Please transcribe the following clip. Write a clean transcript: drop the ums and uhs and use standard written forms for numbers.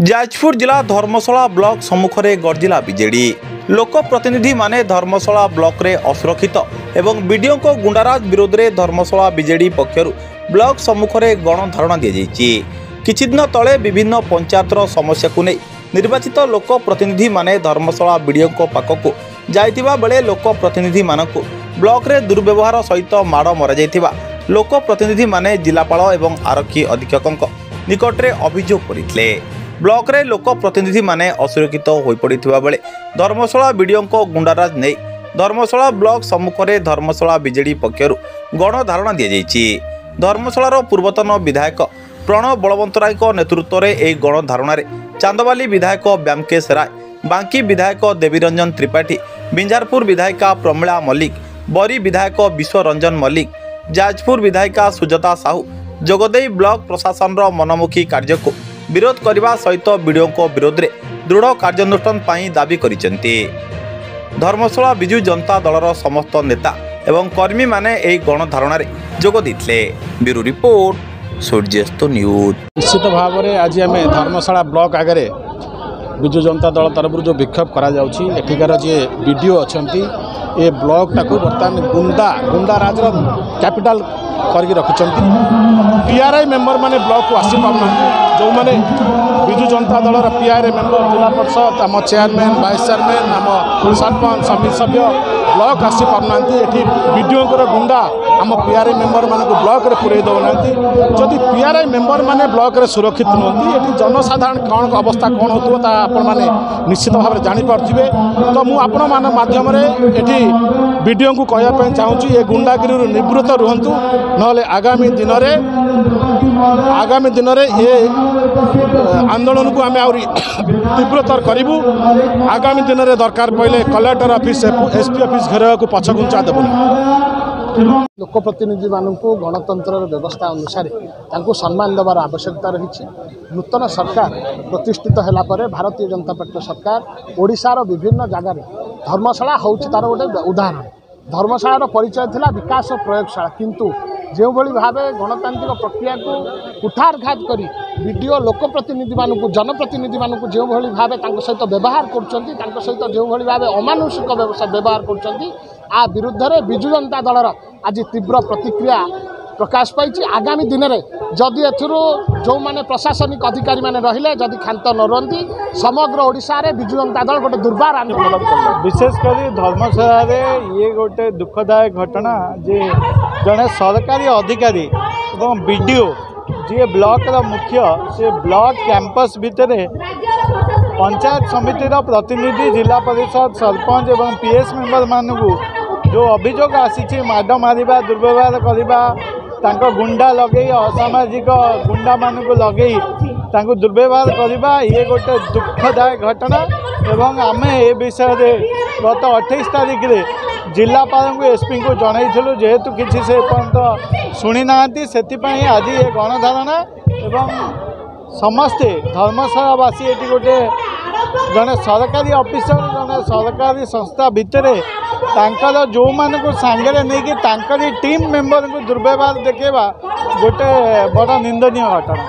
जाजपुर जिला धर्मशाला ब्लॉक सम्मुख में गर्जिला बीजेडी लोक प्रतिनिधि माने धर्मशाला ब्लॉक रे असुरक्षित एवं बीडीओ को गुंडाराज विरोध में धर्मशाला बीजेडी पक्षर ब्लॉक सम्मुख में गणधारणा दी जाइए। किछि दिन तले विभिन्न पंचायतर समस्या को नहीं निर्वाचित लोक प्रतिनिधि माने धर्मशाला बीडीओ पाखक जाइतिबा बेले लोक प्रतिनिधि मानकु ब्लॉक रे दुर्व्यवहार सहित माड़ मरा जाइतिबा लोक प्रतिनिधि माने जिलापाल एवं आरक्षी अधीक्षक निकट में अभियोग करथिले। ब्लॉक रे लोक प्रतिनिधि माने असुरक्षित हो पड़ता बेले धर्मशाला बीडीओ गुंडाराज नहीं धर्मशाला ब्लॉक सम्मुख में धर्मशाला बीजेडी पक्षर गणधारणा दी जाइए। धर्मशालार पूर्वतन विधायक प्रणव बलवंतराय नेतृत्व में यह गणधारणा चांदवाली विधायक ब्यामकेश राय, बांकी विधायक देवीरंजन त्रिपाठी, बिंजारपुर विधायिका प्रमिला मल्लिक, बरी विधायक विश्वरंजन मल्लिक, जाजपुर विधायिका सुजाता साहू जोगदे ब्लॉक प्रशासन मनमुखी कार्य को विरोध करने सहित बीडीओ विरोध में दृढ़ कार्यानुष्ठान दाबी करिसेंती। धर्मशाला विजु जनता दलर समस्त नेता एवं कर्मी माने एही गणधारणा जोग देथिले। ब्यूरो रिपोर्ट सूर्यास्त न्यूज। निश्चित भाव में आज आम धर्मशाला ब्लॉक आगे विजु जनता दल तरफ जो विक्षोभ करा जी बीडीओ अच्छा ये ब्लॉक टाक बर्तमान गुंडाराज कैपिटाल करके रखिंट। पीआरआई मेंबर माने ब्लॉक को आसी पाना जो मैंने विजु जनता दलर पीआरआई मेंबर जिला परिषद आम चेयरमैन वाइस चेयरमैन आम सरपंच समिति सभ्य ब्लॉक आसी पाना ये बीडीओ गुंडा आम पीआरआई मेंबर मान ब्लॉक रे पुरे दौना। जदि पीआरआई मेंबर माने ब्लॉक रे सुरक्षित नुहति ये जनसाधारण कौन अवस्था कौन होता आपण मैंने निश्चित भाव में जापे। तो मुझे माध्यम ये बीडीओ को कहवाई चाहूँगी ये गुंडागिरी निवृत्त रुहतु नहले आगामी दिन में ये आंदोलन को आम आहरी तीव्रतर करूँ। आगामी दिन में दरकार पड़े कलेक्टर ऑफिस एसपी ऑफिस घेर को पछघुंचा देबू। लोक प्रतिनिधि मानक गणतंत्र व्यवस्था अनुसार सम्मान देवार आवश्यकता रही। नूतन सरकार प्रतिष्ठित है भारतीय जनता पार्टी सरकार ओडिशार विभिन्न जगार धर्मशाला हूँ तार गोटे उदाहरण। धर्मशालार परिचय थिला विकास प्रयोगशाला किंतु जो भली भाव गणतांत्रिक प्रक्रिया को कुठारघात करी बीडीओ लोक प्रतिनिधि मानक जनप्रतिनिधि मानक जो भली भाव सहित व्यवहार कर सहित जो भली भाव अमानुषिक व्यवहार कर विरुद्ध में विजु जनता दलर आज तीव्र प्रतिक्रिया प्रकाश पाई। आगामी दिन में जदि जो माने प्रशासनिक अधिकारी माने रहिले जदि खांत न रुहति समग्र ओडिशा रे विजु जनता दल गोटे दुर्बार आंदोलन कर। विशेषकर धर्मशाला रे ये गोटे दुखदायक घटना जे जड़े सरकारी अधिकारी और बीडीओ जी ब्लॉक मुख्य से ब्लॉक कैंपस भितर पंचायत समितिर प्रतिनिधि जिला परिषद सरपंच और पीएस मेंबर मानू जो अभियोग आसी माड मारिबा दुर्व्यवहार करने गुंडा लगे असामाजिक गुंडा मानक लगे दुर्व्यवहार करवा ये गोटे दुखदायक घटना। एवं आम ए विषय गत 28 तारिख में जिलापाल को एसपी को जनईलु जेहेतु किसी से पर्यंत शुणी ना से आज ये गणधारणा एवं समस्ते धर्मशालावासी ये गोटे जड़े सरकारी ऑफिसर जड़े सरकारी संस्था भितर जो मानक सांगे नहीं टीम मेंबर को दुर्व्यवहार देखा गोटे बड़ा निंदनीय घटना।